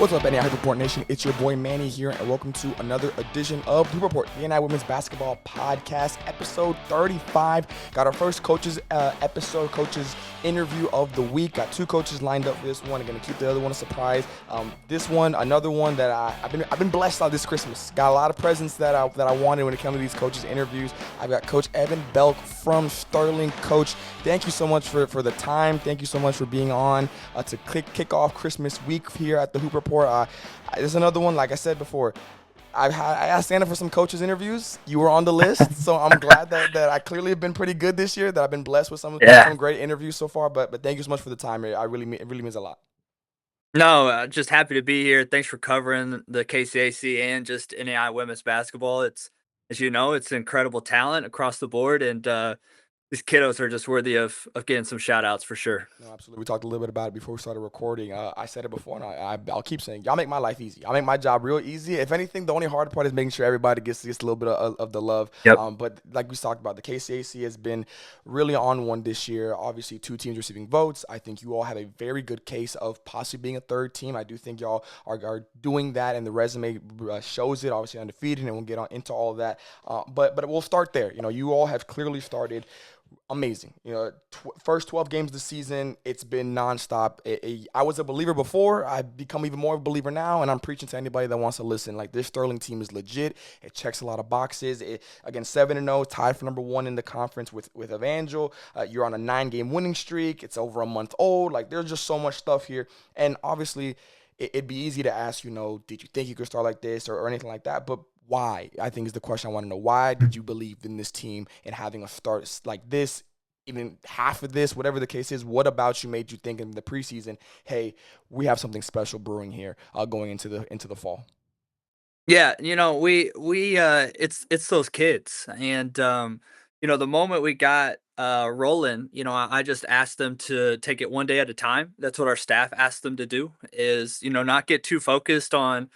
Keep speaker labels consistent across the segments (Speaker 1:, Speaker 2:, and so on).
Speaker 1: What's up, NAIA Report Nation? It's your boy Manny here, and welcome to another edition of the Report, the NAIA Women's Basketball Podcast, episode 35. Got our first coaches coaches interview of the week. Got two coaches lined up for this one. I'm gonna keep the other one a surprise. This one, another one that I've been blessed on this Christmas. Got a lot of presents that I wanted when it comes to these coaches interviews. I've got Coach Evan Belk from Sterling. Coach, thank you so much for the time. Thank you so much for being on to kick off Christmas week here at the Hoop Report. There's another one, like I said before. I asked Santa for some coaches interviews. You were on the list, so I'm glad that I clearly have been pretty good this year. That I've been blessed with some great interviews so far. But thank you so much for the time. It really means a lot.
Speaker 2: No, just happy to be here. Thanks for covering the KCAC and just NAIA women's basketball. It's, as you know, it's incredible talent across the board, and these kiddos are just worthy of getting some shout outs for sure.
Speaker 1: No, absolutely. We talked a little bit about it before we started recording. I said it before, and I'll keep saying, y'all make my life easy. Y'all make my job real easy. If anything, the only hard part is making sure everybody gets a little bit of the love.
Speaker 2: Yep.
Speaker 1: But like we talked about, the KCAC has been really on one this year. Obviously, two teams receiving votes. I think you all have a very good case of possibly being a third team. I do think y'all are doing that, and the resume shows it. Obviously, undefeated, and we'll get into all of that. But we'll start there. You know, you all have clearly started amazing. You know, first 12 games of the season, it's been nonstop. I was a believer before. I've become even more of a believer now, and I'm preaching to anybody that wants to listen. Like, this Sterling team is legit. It checks a lot of boxes. Again, 7-0, tied for number one in the conference with Evangel. You're on a 9-game winning streak. It's over a month old. Like, there's just so much stuff here. And obviously, it'd be easy to ask, you know, did you think you could start like this or anything like that? But why, I think, is the question I want to know. Why did you believe in this team and having a start like this, even half of this, whatever the case is? What about you made you think in the preseason, hey, we have something special brewing here going into the fall?
Speaker 2: Yeah, you know, it's those kids, and you know, the moment we got rolling, you know, I just asked them to take it one day at a time. That's what our staff asked them to do. Is, you know, not get too focused on,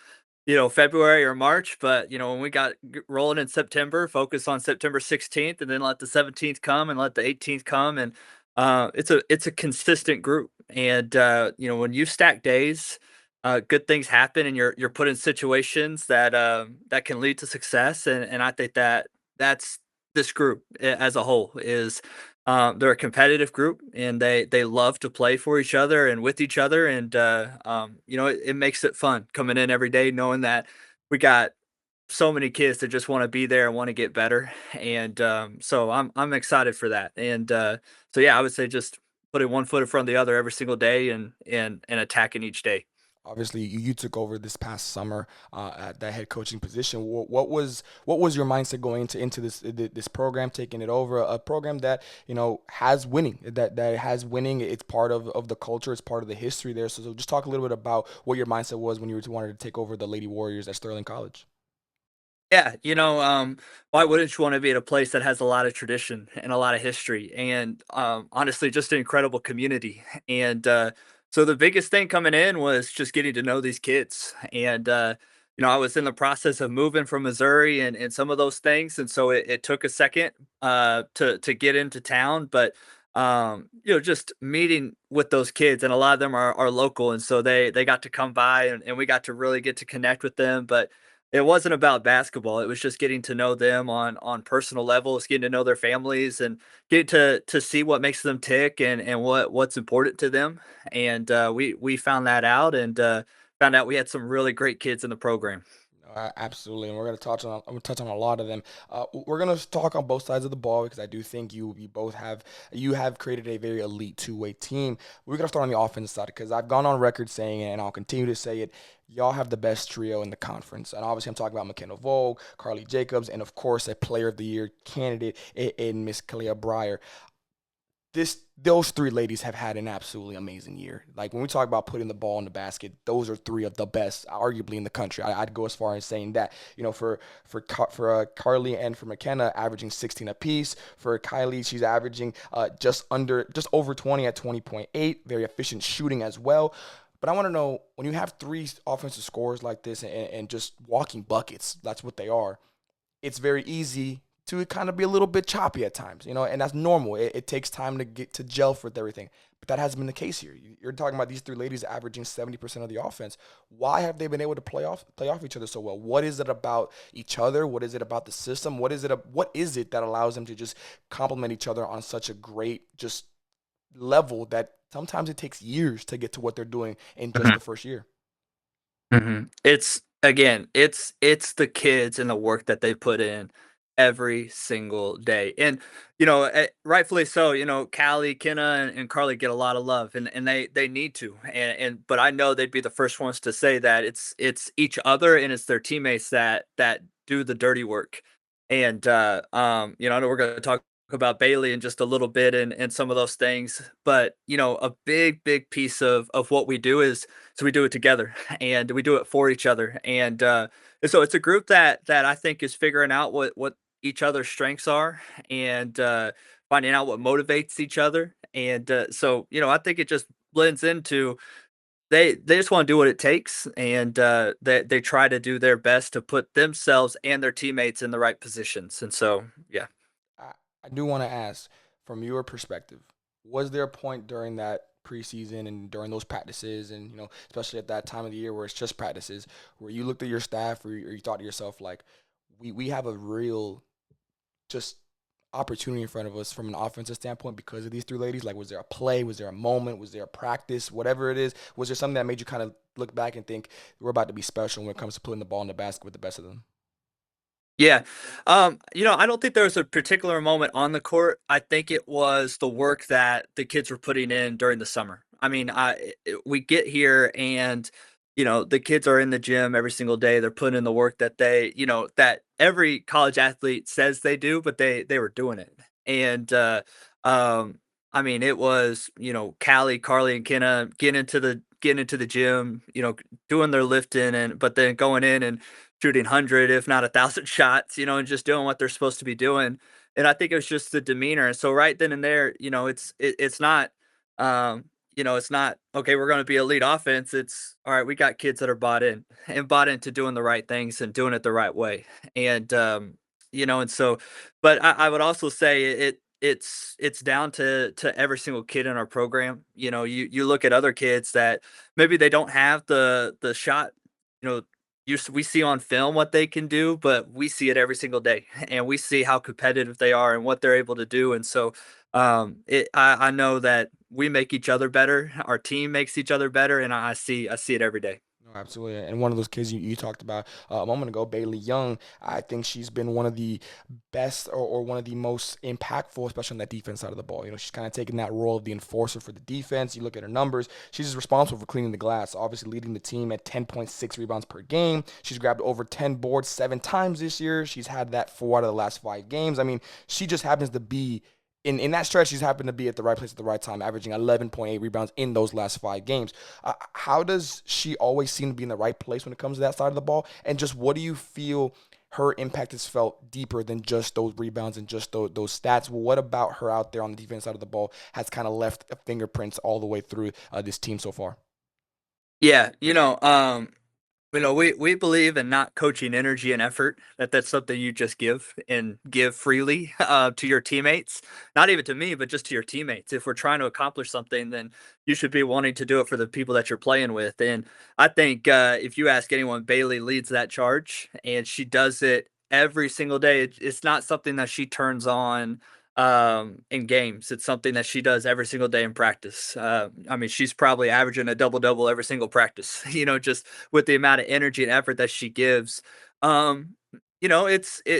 Speaker 2: you know, February or March, but, you know, when we got rolling in September, focus on September 16th, and then let the 17th come and let the 18th come. And it's a consistent group. And you know, when you stack days, good things happen, and you're put in situations that that can lead to success. And I think that that's this group as a whole is they're a competitive group, and they love to play for each other and with each other. And you know, it makes it fun coming in every day knowing that we got so many kids that just want to be there and want to get better. And so I'm excited for that. And so yeah, I would say just putting one foot in front of the other every single day, and attacking each day.
Speaker 1: Obviously, you took over this past summer at that head coaching position. What was your mindset going into this program, taking it over, a program that, you know, has winning, that has winning? It's part of the culture, it's part of the history there. So just talk a little bit about what your mindset was when you wanted to take over the Lady Warriors at Sterling College.
Speaker 2: Yeah, you know, why wouldn't you want to be at a place that has a lot of tradition and a lot of history, and honestly, just an incredible community? And so the biggest thing coming in was just getting to know these kids. And you know, I was in the process of moving from Missouri, and some of those things, and so it took a second to get into town. But you know, just meeting with those kids, and a lot of them are local, and so they got to come by, and we got to really get to connect with them. But it wasn't about basketball. It was just getting to know them on personal levels, getting to know their families, and get to see what makes them tick, and what's important to them. And we found that out, and found out we had some really great kids in the program.
Speaker 1: Absolutely, and we're going to touch on a lot of them. We're going to talk on both sides of the ball because I do think you both have created a very elite two-way team. We're going to start on the offensive side because I've gone on record saying it, and I'll continue to say it. Y'all have the best trio in the conference, and obviously I'm talking about McKenna Vogue, Carly Jacobs, and of course a Player of the Year candidate in Miss Kalia Breyer. Those three ladies have had an absolutely amazing year. Like, when we talk about putting the ball in the basket, those are three of the best, arguably, in the country. I'd go as far as saying that. You know, for Carly and for McKenna, averaging 16 apiece. For Kylie, she's averaging just over 20 at 20.8. Very efficient shooting as well. But I want to know, when you have three offensive scorers like this and just walking buckets, that's what they are. It's very easy to kind of be a little bit choppy at times, and that's normal. It takes time to get to gel with everything. But that hasn't been the case here. You're talking about these three ladies averaging 70% of the offense. Why have they been able to play off each other so well? What is it about each other? What is it about the system? What is it that allows them to just complement each other on such a great just level that sometimes it takes years to get to what they're doing in just the first year?
Speaker 2: It's again, it's the kids and the work that they put in every single day, and rightfully so. Callie, Kenna, and Carly get a lot of love, and they need to, and but I know they'd be the first ones to say that it's each other and it's their teammates that do the dirty work, and I know we're going to talk about Bailey in just a little bit and some of those things, but a big piece of what we do is so we do it together and we do it for each other. And so it's a group that I think is figuring out what each other's strengths are and finding out what motivates each other. And so I think it just blends into they just want to do what it takes, and they try to do their best to put themselves and their teammates in the right positions. And so yeah.
Speaker 1: I, I do want to ask, from your perspective, was there a point during that preseason and during those practices, and especially at that time of the year where it's just practices, where you looked at your staff, or you thought to yourself like, we have a real just opportunity in front of us from an offensive standpoint because of these three ladies? Like, was there a play? Was there a moment? Was there a practice? Whatever it is, was there something that made you kind of look back and think we're about to be special when it comes to putting the ball in the basket with the best of them?
Speaker 2: Yeah. I don't think there was a particular moment on the court. I think it was the work that the kids were putting in during the summer. I mean, we get here and the kids are in the gym every single day. They're putting in the work that that every college athlete says they do, but they were doing it. And um I mean, it was, Callie, Carly, and Kenna getting into the gym, doing their lifting and but then going in and shooting 100 if not 1,000 shots, and just doing what they're supposed to be doing. And I think it was just the demeanor. And so right then and there, it's not it's not okay, we're going to be elite offense. It's all right, we got kids that are bought in and bought into doing the right things and doing it the right way. And and so but I would also say it's down to every single kid in our program. You look at other kids that maybe they don't have the shot, you know, we see on film what they can do, but we see it every single day, and we see how competitive they are and what they're able to do. And so, I know that we make each other better. Our team makes each other better, and I see it every day.
Speaker 1: No, absolutely. And one of those kids you talked about a moment ago, Bailey Young, I think she's been one of the best, or one of the most impactful, especially on that defense side of the ball. She's kind of taken that role of the enforcer for the defense. You look at her numbers, she's just responsible for cleaning the glass, obviously leading the team at 10.6 rebounds per game. She's grabbed over 10 boards 7 times this year. She's had that 4 out of the last 5 games. I mean, she just happens to be in that stretch, she's happened to be at the right place at the right time, averaging 11.8 rebounds in those last 5 games. How does she always seem to be in the right place when it comes to that side of the ball? And just what do you feel her impact has felt deeper than just those rebounds and just those stats? What about her out there on the defense side of the ball has kind of left fingerprints all the way through this team so far?
Speaker 2: Yeah, we believe in not coaching energy and effort. That's something you just give and give freely to your teammates. Not even to me, but just to your teammates. If we're trying to accomplish something, then you should be wanting to do it for the people that you're playing with. And I think if you ask anyone, Bailey leads that charge, and she does it every single day. It's not something that she turns on in games. It's something that she does every single day in practice. I mean, she's probably averaging a double double every single practice. Just with the amount of energy and effort that she gives. Um, she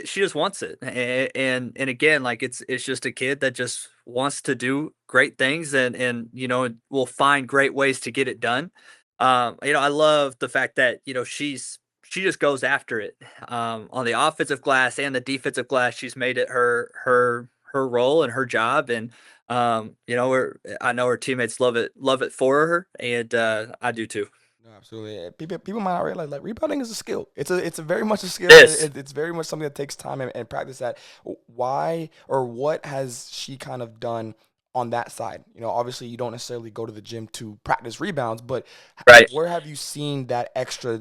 Speaker 2: just wants it, and again, like it's just a kid that just wants to do great things, and will find great ways to get it done. I love the fact that she just goes after it on the offensive glass and the defensive glass. She's made it her role and her job, and I know her teammates love it for her, and I do too.
Speaker 1: No, absolutely. People might not realize, like, rebounding is a skill. It's a very much a skill.
Speaker 2: Yes.
Speaker 1: It's very much something that takes time and practice. That why or what has she kind of done on that side? Obviously you don't necessarily go to the gym to practice rebounds, but
Speaker 2: Right.
Speaker 1: where have you seen that extra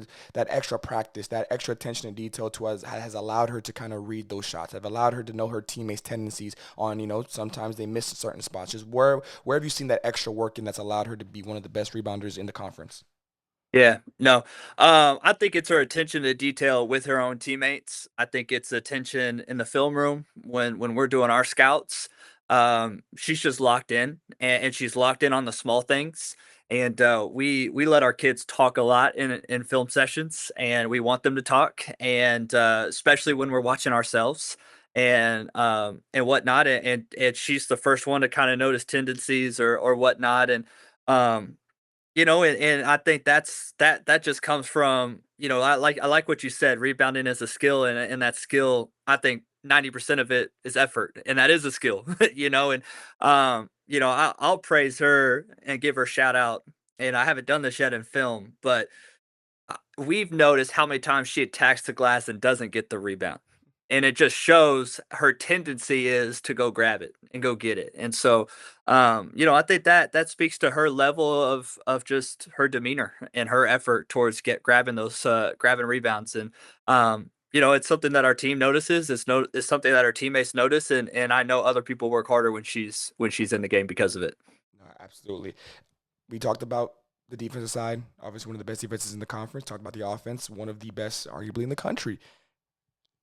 Speaker 1: practice, that extra attention to detail to us has allowed her to kind of read those shots, have allowed her to know her teammates' tendencies on, sometimes they miss certain spots. Just where have you seen that extra work and that's allowed her to be one of the best rebounders in the conference?
Speaker 2: Yeah, no. I think it's her attention to detail with her own teammates. I think it's attention in the film room when we're doing our scouts. She's just locked in, and she's locked in on the small things. And we let our kids talk a lot in film sessions, and we want them to talk, and especially when we're watching ourselves and whatnot. And she's the first one to kind of notice tendencies or whatnot, and um and I think that just comes from, I like what you said, rebounding is a skill, and that skill, I think 90% of it is effort, and that is a skill, and I'll praise her and give her shout out, and I haven't done this yet in film, but we've noticed how many times she attacks the glass and doesn't get the rebound. And it just shows her tendency is to go grab it and go get it. And so, I think that speaks to her level of just her demeanor and her effort towards grabbing those grabbing rebounds. And it's something that our team notices. It's something that our teammates notice, and I know other people work harder when she's in the game because of it.
Speaker 1: No, absolutely. We talked about the defensive side, obviously one of the best defenses in the conference. Talked about the offense, one of the best, arguably, in the country.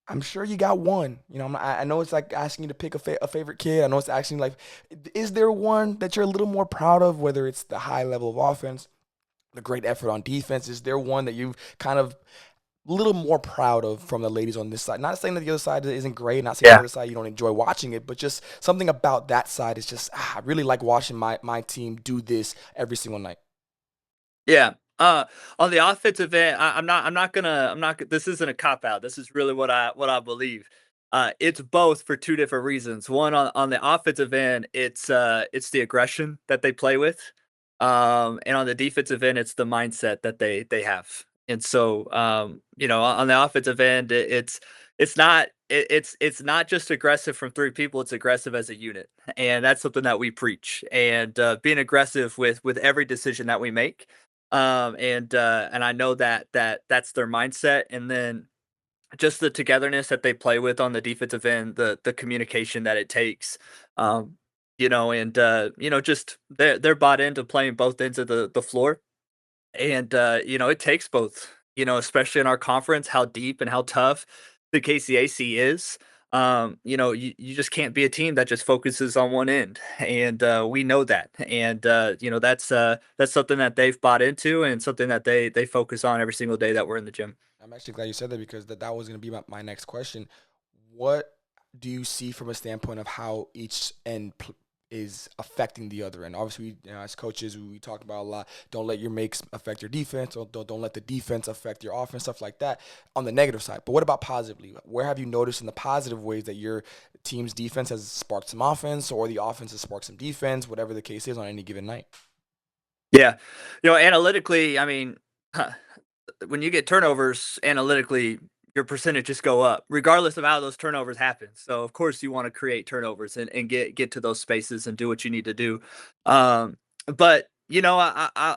Speaker 1: I'm sure you got one. I know it's like asking you to pick a favorite kid. I know it's asking like, is there one that you're a little more proud of, whether it's the high level of offense, the great effort on defense? Is there one that you've kind of a little more proud of from the ladies on this side? Not saying that the other side isn't great, not saying the
Speaker 2: Yeah.
Speaker 1: other side you don't enjoy watching it, but just something about that side is just, I really like watching my team do this every single night.
Speaker 2: Yeah. On the offensive end, I'm not. This isn't a cop out. This is really what I believe. It's both for two different reasons. One, on the offensive end, it's the aggression that they play with, and on the defensive end, it's the mindset that they have. And so, on the offensive end, it's not just aggressive from three people. It's aggressive as a unit, and that's something that we preach. And being aggressive with every decision that we make, and I know that's their mindset. And then just the togetherness that they play with on the defensive end, the communication that it takes, and just they're bought into playing both ends of the floor, and it takes both, especially in our conference, how deep and how tough the KCAC is. You just can't be a team that just focuses on one end, and we know that. And that's something that they've bought into, and something that they focus on every single day that we're in the gym.
Speaker 1: I'm actually glad you said that because that was going to be my next question. What do you see from a standpoint of how each end is affecting the other end? Obviously, as coaches, we talk about a lot. Don't let your makes affect your defense, or don't let the defense affect your offense, stuff like that on the negative side. But what about positively? Where have you noticed in the positive ways that your team's defense has sparked some offense, or the offense has sparked some defense, whatever the case is on any given night?
Speaker 2: Yeah, analytically, I mean, when you get turnovers analytically, your percentages go up regardless of how those turnovers happen. So of course you want to create turnovers and get to those spaces and do what you need to do. But I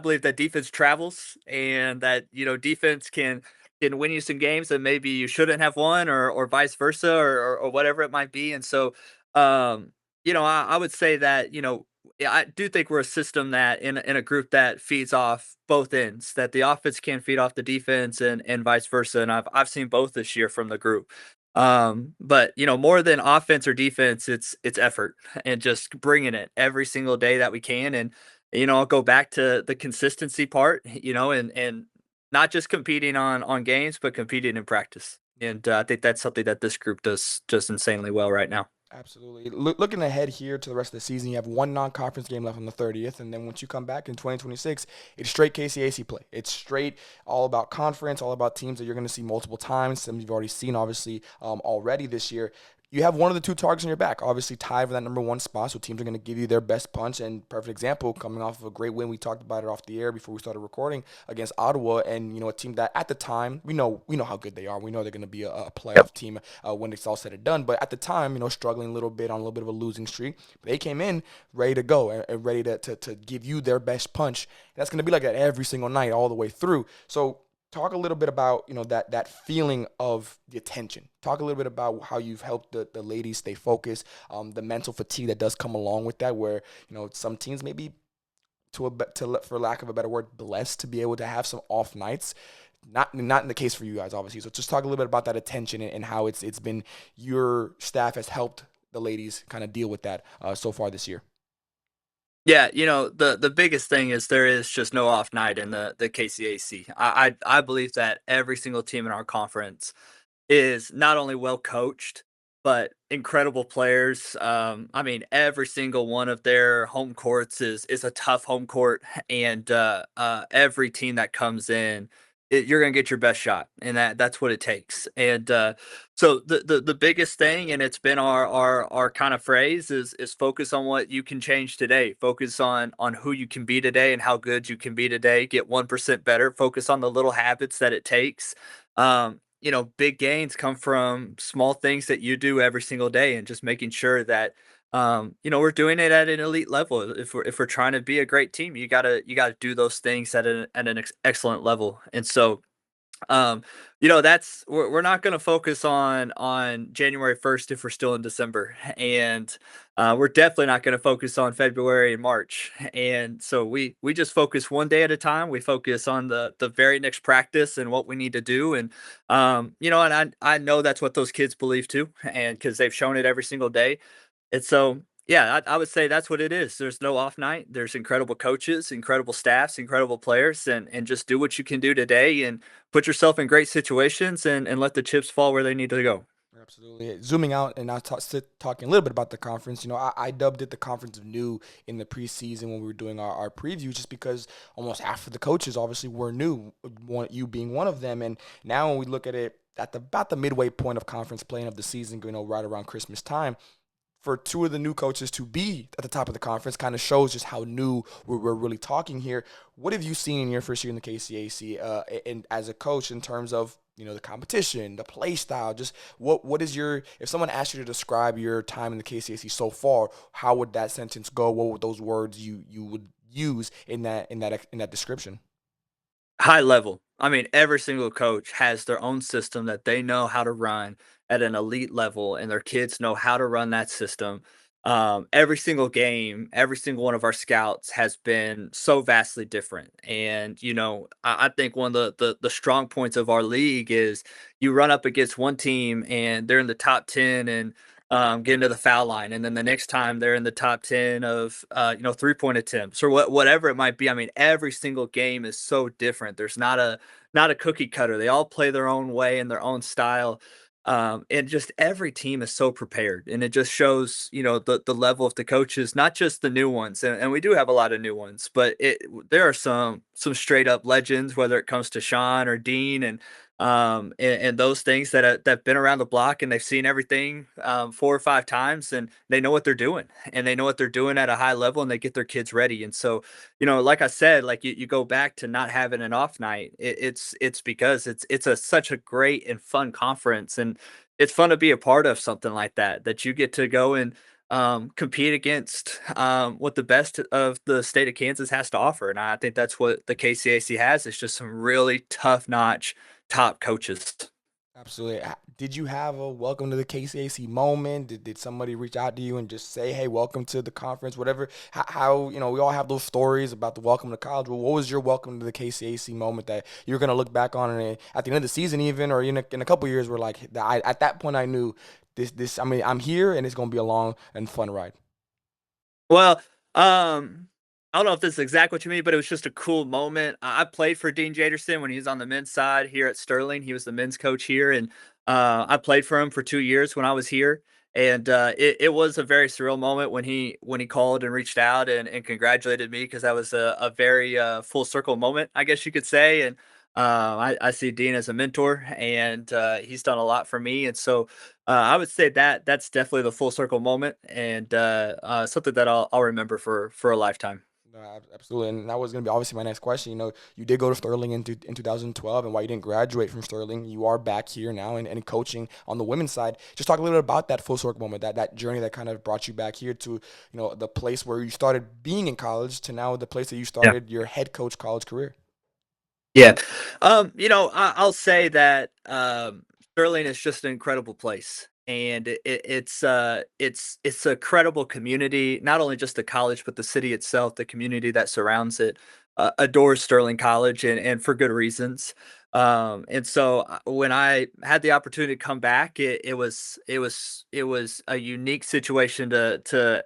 Speaker 2: believe that defense travels, and that defense can win you some games that maybe you shouldn't have won, or vice versa, or whatever it might be. And so I would say that yeah, I do think we're a system that in a group that feeds off both ends, that the offense can feed off the defense, and vice versa. And I've seen both this year from the group. But more than offense or defense, it's effort and just bringing it every single day that we can. And I'll go back to the consistency part, and not just competing on games, but competing in practice. And I think that's something that this group does just insanely well right now.
Speaker 1: Absolutely. Looking ahead here to the rest of the season, you have one non-conference game left on the 30th, and then once you come back in 2026, it's straight KCAC play. It's straight all about conference, all about teams that you're going to see multiple times. Some you've already seen, obviously, already this year. you have one of the two targets on your back, obviously tied for that number one spot. So teams are going to give you their best punch. And perfect example, coming off of a great win, we talked about it off the air before we started recording against Ottawa, and a team that at the time we know how good they are. We know they're going to be a playoff team when it's all said and done. But at the time, struggling a little bit on a little bit of a losing streak, they came in ready to go and ready to give you their best punch. And that's going to be like that every single night, all the way through. So talk a little bit about that feeling of the attention. Talk a little bit about how you've helped the ladies stay focused, the mental fatigue that does come along with that, where some teams may be for lack of a better word, blessed to be able to have some off nights. Not in the case for you guys, obviously. So just talk a little bit about that attention and how it's been your staff has helped the ladies kind of deal with that so far this year.
Speaker 2: Yeah, the biggest thing is there is just no off night in the KCAC. I believe that every single team in our conference is not only well coached, but incredible players. I mean, every single one of their home courts is a tough home court, and every team that comes in, you're gonna get your best shot, and that's what it takes. And so the biggest thing, and it's been our kind of phrase is focus on what you can change today. Focus on who you can be today and how good you can be today. Get 1% better. Focus on the little habits that it takes. Big gains come from small things that you do every single day, and just making sure that we're doing it at an elite level. If we're trying to be a great team, you gotta do those things at an excellent level. And so that's we're not going to focus on January 1st if we're still in December, and we're definitely not going to focus on February and March. And so we just focus one day at a time. We focus on the very next practice and what we need to do. And and I know that's what those kids believe too, and because they've shown it every single day. And so, yeah, I would say that's what it is. There's no off night. There's incredible coaches, incredible staffs, incredible players, and just do what you can do today and put yourself in great situations and let the chips fall where they need to go.
Speaker 1: Absolutely. Zooming out and now talking a little bit about the conference, I dubbed it the Conference of New in the preseason when we were doing our preview, just because almost half of the coaches obviously were new, you being one of them. And now when we look at it at about the midway point of conference playing of the season, right around Christmas time, for two of the new coaches to be at the top of the conference kind of shows just how new we're really talking here. What have you seen in your first year in the KCAC and as a coach in terms of the competition, the play style? Just what is if someone asked you to describe your time in the KCAC so far, how would that sentence go? What would those words you would use in that description?
Speaker 2: High level. I mean, every single coach has their own system that they know how to run at an elite level, and their kids know how to run that system. Every single game, every single one of our scouts has been so vastly different. And I think one of the strong points of our league is you run up against one team and they're in the top 10 and get into the foul line, and then the next time they're in the top 10 of 3-point attempts or whatever it might be. I mean, every single game is so different. There's not a cookie cutter. They all play their own way and their own style. And just every team is so prepared, and it just shows the level of the coaches, not just the new ones, and we do have a lot of new ones, but there are some straight up legends, whether it comes to Sean or Dean, and those things that've been around the block, and they've seen everything 4 or 5 times, and they know what they're doing, and they know what they're doing at a high level, and they get their kids ready. And so, like I said, like you go back to not having an off night. It's because it's such a great and fun conference, and it's fun to be a part of something like that you get to go and compete against what the best of the state of Kansas has to offer. And I think that's what the KCAC has. It's just some really tough notch top coaches.
Speaker 1: Absolutely. Did you have a welcome to the KCAC moment? Did somebody reach out to you and just say, "Hey, welcome to the conference"? Whatever. How we all have those stories about the welcome to college. Well, what was your welcome to the KCAC moment that you're gonna look back on it at the end of the season, even or in a couple years? Where like at that point, I knew this. I mean, I'm here, and it's gonna be a long and fun ride.
Speaker 2: Well, I don't know if this is exactly what you mean, but it was just a cool moment. I played for Dean Jaderson when he was on the men's side here at Sterling. He was the men's coach here, and I played for him for 2 years when I was here. And it was a very surreal moment when he called and reached out and congratulated me, because that was a very full circle moment, I guess you could say. And I see Dean as a mentor, and he's done a lot for me. And so I would say that that's definitely the full circle moment, and something that I'll remember for a lifetime.
Speaker 1: No, absolutely, and that was going to be obviously my next question. You did go to Sterling in 2012, and while you didn't graduate from Sterling, you are back here now and coaching on the women's side. Just talk a little bit about that full circle moment, that journey that kind of brought you back here to the place where you started being in college to now the place that you started your head coach college career.
Speaker 2: Yeah. I'll say that Sterling is just an incredible place. And it's a credible community, not only just the college, but the city itself, the community that surrounds it, adores Sterling College, and for good reasons. And so when I had the opportunity to come back, it was a unique situation to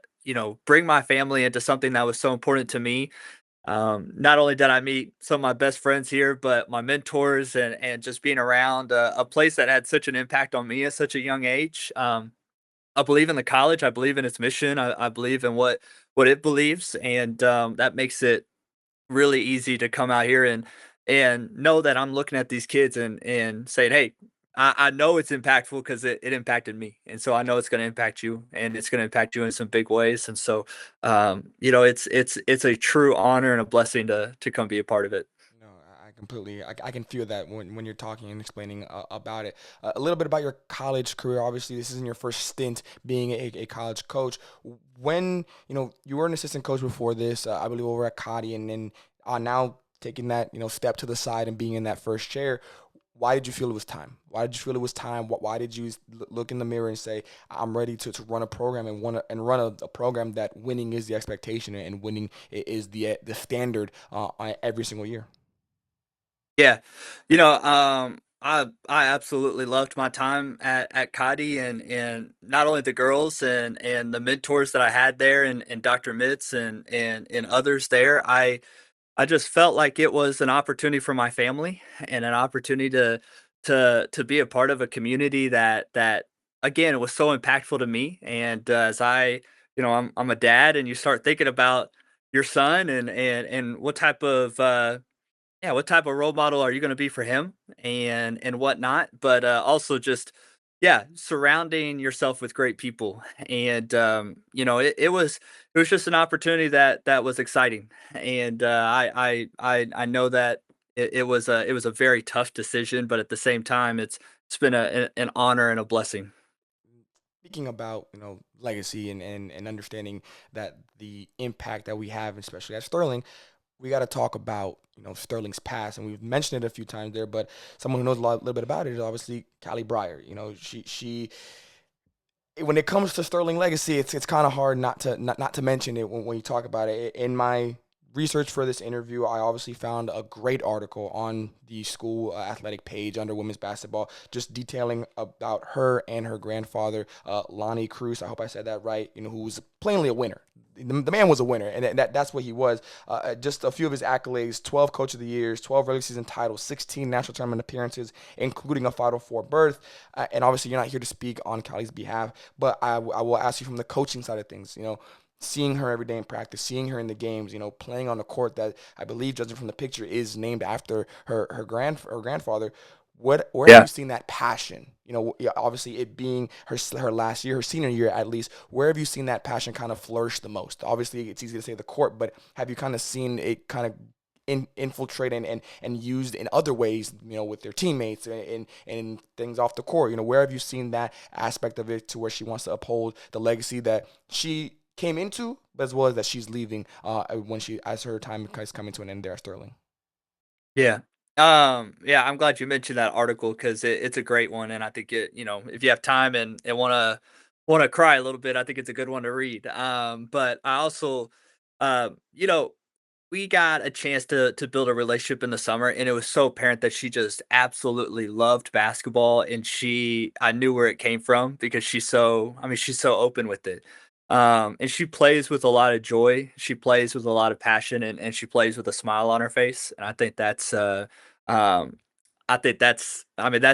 Speaker 2: bring my family into something that was so important to me. Not only did I meet some of my best friends here, but my mentors, and just being around a place that had such an impact on me at such a young age. I believe in the college. I believe in its mission. I believe in what it believes, and that makes it really easy to come out here and know that I'm looking at these kids and saying, "Hey, I know it's impactful because it impacted me, and so I know it's going to impact you, and it's going to impact you in some big ways." And so, it's a true honor and a blessing to come be a part of it.
Speaker 1: No, I completely, I can feel that when you're talking and explaining about it. A little bit about your college career. Obviously, this isn't your first stint being a college coach. When, you were an assistant coach before this, I believe over at Cody, and then now taking that, step to the side and being in that first chair. Why did you feel it was time? Why did you feel it was time? Why did you look in the mirror and say, I'm ready to run a program and run a program that winning is the expectation and winning is the standard every single year?
Speaker 2: Yeah. I absolutely loved my time at Cody, and not only the girls and the mentors that I had there, and Dr. Mitz and others there. I just felt like it was an opportunity for my family, and an opportunity to be a part of a community that again was so impactful to me. And as I'm a dad, and you start thinking about your son, and what type of role model are you going to be for him, and whatnot. But also just, yeah, surrounding yourself with great people. And it was just an opportunity that was exciting. And I know that it was a very tough decision, but at the same time, it's been an honor and a blessing.
Speaker 1: Speaking about legacy and understanding that the impact that we have, especially at Sterling, we got to talk about Sterling's past, and we've mentioned it a few times there. But someone who knows little bit about it is obviously Callie Breyer. She when it comes to Sterling legacy, it's kind of hard not to mention it when you talk about it. In my research for this interview, I obviously found a great article on the school athletic page under women's basketball, just detailing about her and her grandfather, Lonnie Cruz. I hope I said that right. Who was plainly a winner. The man was a winner, and that's what he was. Just a few of his accolades: 12 Coach of the Years, 12 regular season titles, 16 national tournament appearances, including a Final Four berth. And obviously, you're not here to speak on Callie's behalf, but I will ask you from the coaching side of things. Seeing her every day in practice, seeing her in the games, playing on a court that I believe, judging from the picture, is named after her grandfather. Where have
Speaker 2: Yeah.
Speaker 1: you seen that passion? Yeah, obviously it being her last year, her senior year at least. Where have you seen that passion kind of flourish the most? Obviously, it's easy to say the court, but have you kind of seen it kind of infiltrate and used in other ways, with their teammates and things off the court? Where have you seen that aspect of it to where she wants to uphold the legacy that she came into, but as well as that she's leaving when as her time is coming to an end there at Sterling?
Speaker 2: Yeah. Yeah, I'm glad you mentioned that article because it's a great one, and I think if you have time and wanna cry a little bit, I think it's a good one to read. But I also, uh, you know, we got a chance to build a relationship in the summer, and it was so apparent that she just absolutely loved basketball, and I knew where it came from because she's so open with it. And she plays with a lot of joy. She plays with a lot of passion, and she plays with a smile on her face. And um, I mean, that's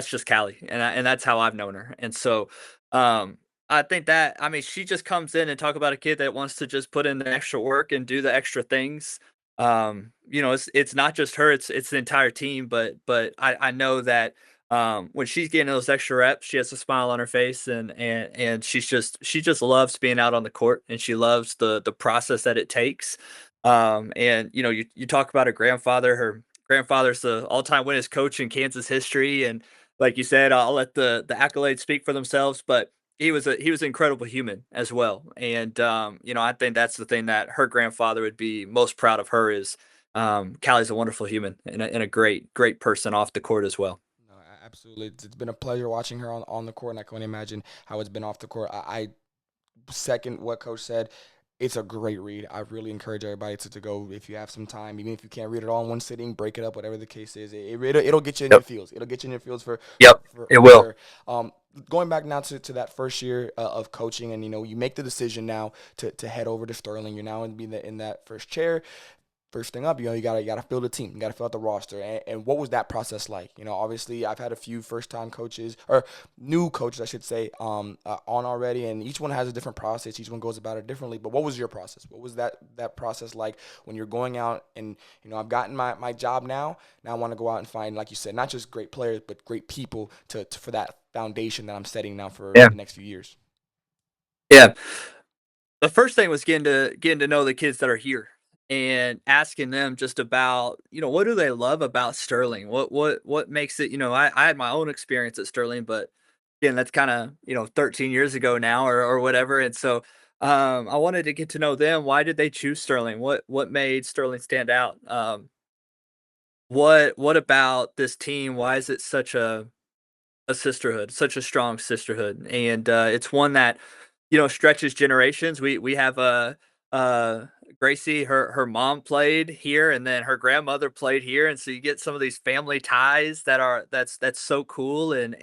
Speaker 2: just Callie, and that's how I've known her. And so, um, I think that, I mean, she just comes in and talk about a kid that wants to just put in the extra work and do the extra things. it's not just her, it's the entire team, but I know that when she's getting those extra reps, she has a smile on her face, and she just loves being out on the court, and she loves the process that it takes. And you talk about her grandfather. Her grandfather's the all-time winningest coach in Kansas history, and like you said, I'll let the accolades speak for themselves, but he was an incredible human as well. And I think that's the thing that her grandfather would be most proud of her is Callie's a wonderful human and a great person off the court as well.
Speaker 1: No, absolutely. It's been a pleasure watching her on the court, and I can only imagine how it's been off the court. I second what Coach said. It's a great read. I really encourage everybody to go if you have some time, even if you can't read it all in one sitting, break it up, whatever the case is. It'll get you in your
Speaker 2: Yep.
Speaker 1: feels. It'll get you in your feels for
Speaker 2: Yep. It
Speaker 1: for
Speaker 2: will.
Speaker 1: sure. Going back now to that first year of coaching, and you make the decision now to head over to Sterling. You're now in that first chair. First thing up, you gotta build a team. You gotta fill out the roster. And what was that process like? Obviously, I've had a few first time coaches or new coaches, I should say, on already, and each one has a different process. Each one goes about it differently. But what was your process? What was that process like when you're going out and I've gotten my job now. Now I want to go out and find, like you said, not just great players but great people to for that foundation that I'm setting now for
Speaker 2: Yeah.
Speaker 1: the next few years.
Speaker 2: Yeah. The first thing was getting to know the kids that are here and asking them just about, what do they love about Sterling? What makes it, I had my own experience at Sterling, but again, that's kind of, 13 years ago now or whatever. And so I wanted to get to know them. Why did they choose Sterling? What made Sterling stand out? What about this team? Why is it such a sisterhood, such a strong sisterhood? And it's one that stretches generations. We have uh Gracie, her mom played here, and then her grandmother played here, and so you get some of these family ties that's so cool and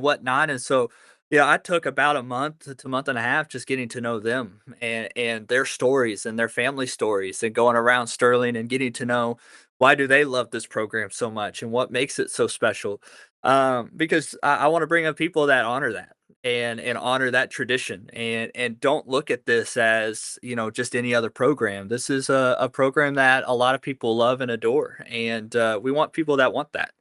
Speaker 2: whatnot. And so I took about a month to month and a half just getting to know them and their stories and their family stories and going around Sterling and getting to know why do they love this program so much and what makes it so special. Because I want to bring up people that honor that and honor that tradition and don't look at this as just any other program. This is a program that a lot of people love and adore, and we want people that want that,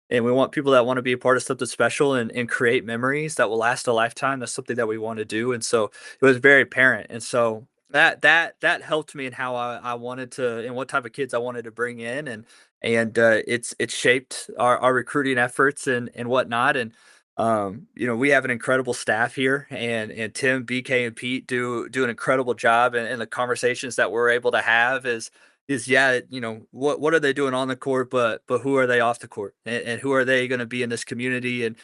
Speaker 2: and we want people that want to be a part of something special and create memories that will last a lifetime. That's something that we want to do, and so it was very apparent. And so that helped me in how I wanted to and what type of kids I wanted to bring in, and it's shaped our recruiting efforts and whatnot. And we have an incredible staff here, and Tim, BK, and Pete do an incredible job. And the conversations that we're able to have is yeah, what are they doing on the court, but who are they off the court, and who are they going to be in this community, and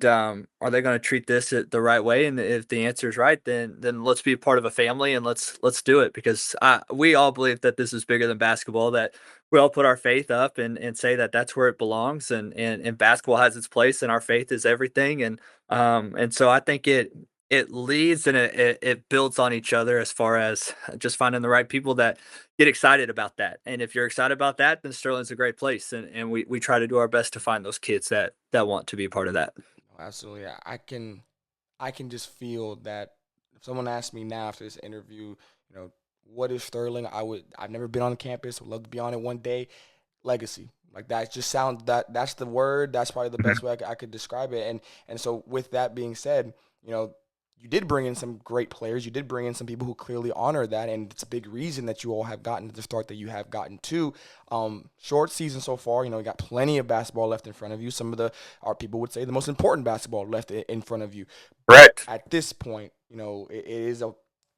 Speaker 2: are they going to treat this the right way? And if the answer is right, then let's be a part of a family and let's do it because we all believe that this is bigger than basketball. That we all put our faith up and say that that's where it belongs, and basketball has its place and our faith is everything. And so I think it leads and it builds on each other as far as just finding the right people that get excited about that. And if you're excited about that, then Sterling's a great place, and we try to do our best to find those kids that want to be a part of that.
Speaker 1: Absolutely. I can just feel that if someone asked me now after this interview, you know, what is Sterling? I've never been on campus, would love to be on it one day. Legacy. Like that just sounds that's the word. That's probably the
Speaker 2: Mhm.
Speaker 1: best way I could describe it. And so with that being said, you know, you did bring in some great players. You did bring in some people who clearly honor that, and it's a big reason that you all have gotten to the start that you have gotten to. Short season so far. You got plenty of basketball left in front of you. Some of our people would say the most important basketball left in front of you. But
Speaker 2: Correct.
Speaker 1: at this point, it is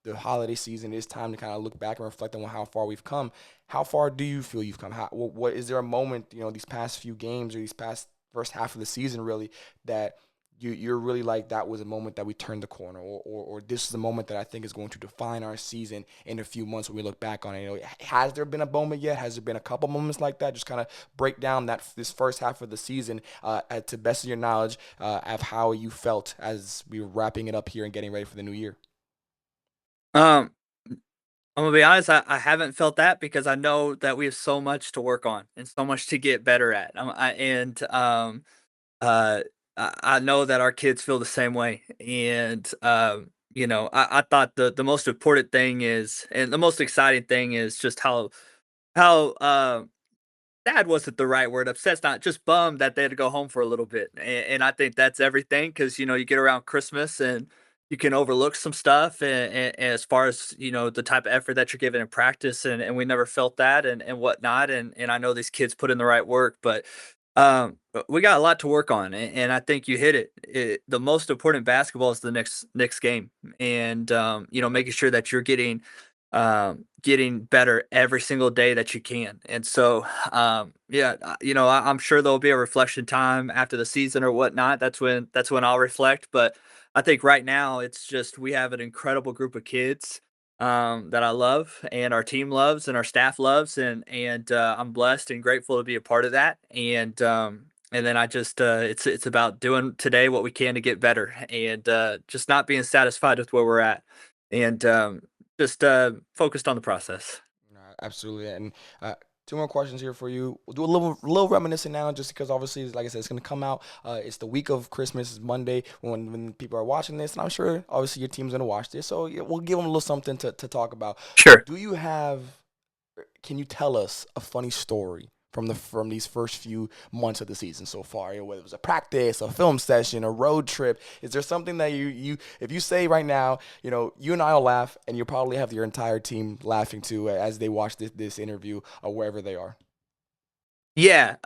Speaker 1: the holiday season. It is time to kind of look back and reflect on how far we've come. How far do you feel you've come? What is there a moment, these past few games or these past first half of the season really that you're really like that was a moment that we turned the corner, or this is a moment that I think is going to define our season in a few months when we look back on it. Has there been a moment yet? Has there been a couple moments like that? Just kind of break down this first half of the season to best of your knowledge of how you felt as we were wrapping it up here and getting ready for the new year.
Speaker 2: Um, I'm gonna be honest, I haven't felt that because I know that we have so much to work on and so much to get better at. Uh, I know that our kids feel the same way. And I thought the most important thing is, and the most exciting thing is just how how sad wasn't the right word, upset's not, just bummed that they had to go home for a little bit, and I think that's everything because you get around Christmas and you can overlook some stuff and as far as, the type of effort that you're giving in practice, and we never felt that and whatnot, and I know these kids put in the right work, but, we got a lot to work on, and I think you hit it. The most important basketball is the next game, and, making sure that you're getting better every single day that you can. And so, yeah, I'm sure there'll be a reflection time after the season or whatnot. That's when I'll reflect. But I think right now it's just we have an incredible group of kids that I love, and our team loves, and our staff loves, and I'm blessed and grateful to be a part of that. And then I just it's about doing today what we can to get better, and just not being satisfied with where we're at. And just, focused on the process.
Speaker 1: Absolutely. And two more questions here for you. We'll do a little reminiscing now, just because obviously, like I said, it's going to come out. It's the week of Christmas, it's Monday when people are watching this, and I'm sure obviously your team's going to watch this. So yeah, we'll give them a little something to talk about.
Speaker 2: Sure.
Speaker 1: Do you have? Can you tell us a funny story from these first few months of the season so far? Whether it was a practice, a film session, a road trip, is there something that you if you say right now, you and I'll laugh, and you'll probably have your entire team laughing too as they watch this interview or wherever they are.
Speaker 2: Yeah,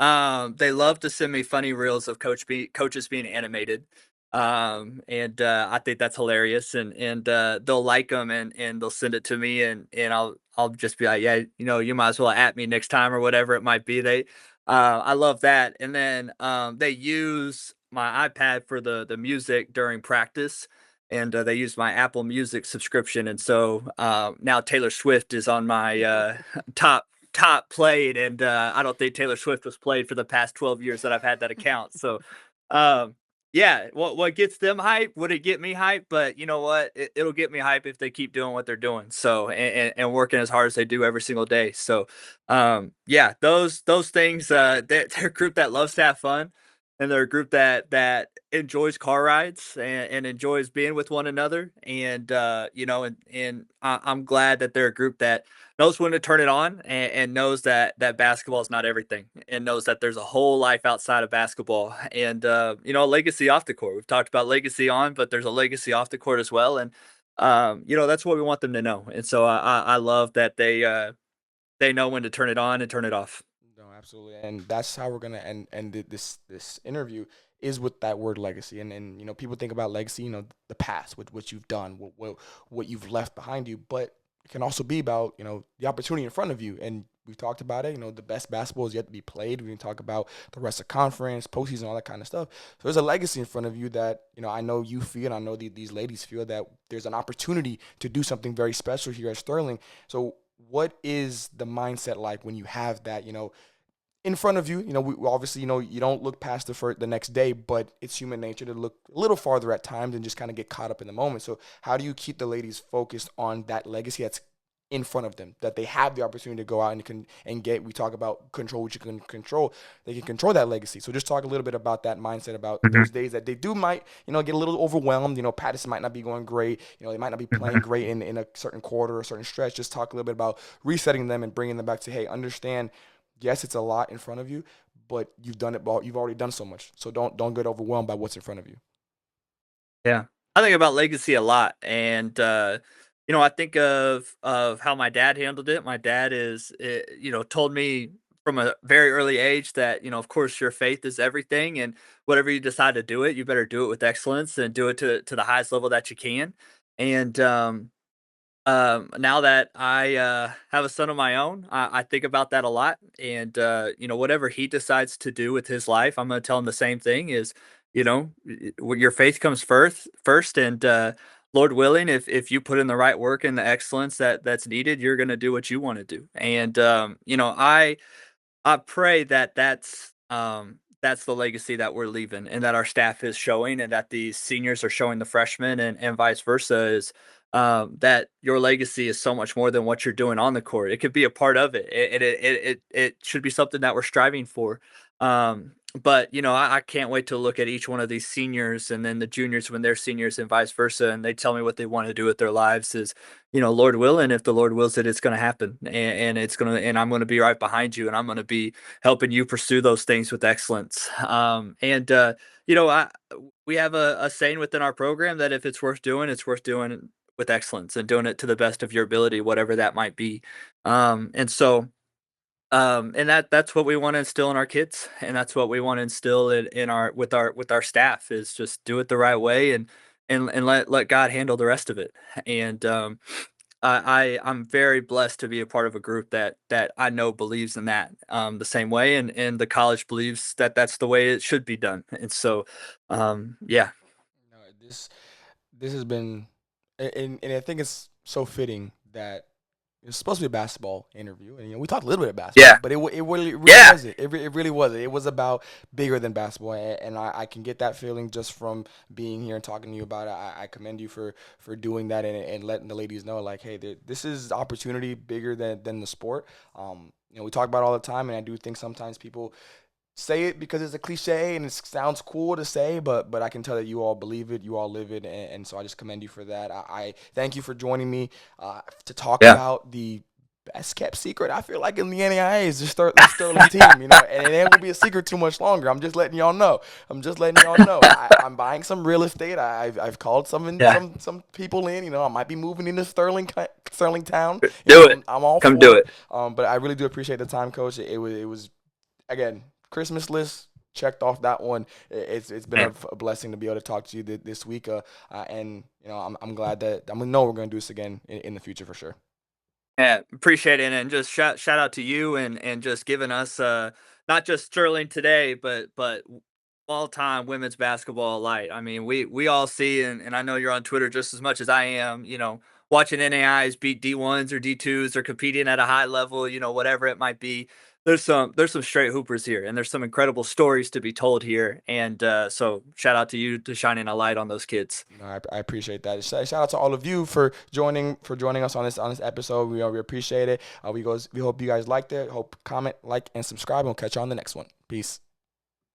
Speaker 2: they love to send me funny reels of coaches being animated, and I think that's hilarious, and they'll like them and they'll send it to me, and I'll just be like, yeah, you might as well at me next time or whatever it might be. I love that, and then they use my iPad for the music during practice. And they use my Apple Music subscription, and so now Taylor Swift is on my top played, and I don't think Taylor Swift was played for the past 12 years that I've had that account. So, um, yeah, what gets them hype? Would it get me hype? But you know what? It'll get me hype if they keep doing what they're doing. So, and working as hard as they do every single day. So, yeah, those things. They're a group that loves to have fun, and they're a group that enjoys car rides and enjoys being with one another. And I'm glad that they're a group that knows when to turn it on and knows that basketball is not everything and knows that there's a whole life outside of basketball and a legacy off the court. We've talked about legacy on, but there's a legacy off the court as well, and that's what we want them to know. And so I love that they know when to turn it on and turn it off.
Speaker 1: No, absolutely, and that's how we're gonna end this interview is with that word legacy. And people think about legacy, the past, what you've done, what you've left behind you, but it can also be about the opportunity in front of you. And we've talked about it. The best basketball is yet to be played. We can talk about the rest of conference, postseason, all that kind of stuff. So there's a legacy in front of you that I know you feel, and I know these ladies feel that there's an opportunity to do something very special here at Sterling. So what is the mindset like when you have that, in front of you? We obviously, you don't look past the next day, but it's human nature to look a little farther at times and just kind of get caught up in the moment. So how do you keep the ladies focused on that legacy that's in front of them, that they have the opportunity to go out and get? We talk about control what you can control. They can control that legacy. So just talk a little bit about that mindset, about
Speaker 2: Mhm,
Speaker 1: those days that they might get a little overwhelmed. Patterson might not be going great. They might not be playing
Speaker 2: mhm.
Speaker 1: great in a certain quarter or a certain stretch. Just talk a little bit about resetting them and bringing them back to, hey, understand, yes, it's a lot in front of you, but you've done it. You've already done so much. So don't get overwhelmed by what's in front of you.
Speaker 2: Yeah. I think about legacy a lot, and I think of how my dad handled it. My dad told me from a very early age that, of course your faith is everything, and whatever you decide to do it, you better do it with excellence and do it to the highest level that you can. And now that I have a son of my own, I think about that a lot. And whatever he decides to do with his life, I'm going to tell him the same thing: is your faith comes first, and Lord willing, if you put in the right work and the excellence that's needed, you're going to do what you want to do. And I pray that that's the legacy that we're leaving and that our staff is showing and that these seniors are showing the freshmen and vice versa is that your legacy is so much more than what you're doing on the court. It could be a part of it. It should be something that we're striving for. But I can't wait to look at each one of these seniors and then the juniors when they're seniors and vice versa, and they tell me what they want to do with their lives. Is Lord willing, if the Lord wills it, it's going to happen, and and I'm going to be right behind you, and I'm going to be helping you pursue those things with excellence. And I we have a saying within our program that if it's worth doing, it's worth doing with excellence and doing it to the best of your ability, whatever that might be. And that's what we want to instill in our kids, and that's what we want to instill in our with our staff is just do it the right way, and let God handle the rest of it. And I'm very blessed to be a part of a group that I know believes in that the same way, and the college believes that that's the way it should be done. And so, yeah,
Speaker 1: No, this has been, and I think it's so fitting that it's supposed to be a basketball interview, and we talked a little bit of basketball,
Speaker 2: yeah,
Speaker 1: but it really
Speaker 2: yeah,
Speaker 1: wasn't. It really wasn't. It was about bigger than basketball, and I can get that feeling just from being here and talking to you about it. I commend you for doing that and letting the ladies know, like, hey, this is opportunity bigger than the sport. We talk about it all the time, and I do think sometimes people say it because it's a cliche and it sounds cool to say, but I can tell that you all believe it, you all live it, and so I just commend you for that. I thank you for joining me to talk
Speaker 2: yeah,
Speaker 1: about the best kept secret. I feel like in the NAIA is the Sterling team, and it won't be a secret too much longer. I'm just letting y'all know. I'm just letting y'all know. I'm buying some real estate. I've called
Speaker 2: yeah.
Speaker 1: some people in. I might be moving into Sterling Town.
Speaker 2: Do it.
Speaker 1: I'm all
Speaker 2: Come do
Speaker 1: for it.
Speaker 2: it.
Speaker 1: But I really do appreciate the time, Coach. It was again, Christmas list checked off that one. It's been
Speaker 2: Man.
Speaker 1: a blessing to be able to talk to you this week. And I'm glad that I'm gonna know we're gonna do this again in the future for sure.
Speaker 2: Yeah, appreciate it, and just shout out to you and just giving us not just Sterling today, but all time women's basketball light. I mean, we all see, and I know you're on Twitter just as much as I am. Watching NAIs beat D1s or D2s or competing at a high level. Whatever it might be. There's some straight hoopers here, and there's some incredible stories to be told here. And so shout out to you to shining a light on those kids.
Speaker 1: No, I appreciate that. Shout out to all of you for joining us on this episode. We appreciate it. We hope you guys liked it. Hope comment, like, and subscribe. And we'll catch you on the next one. Peace.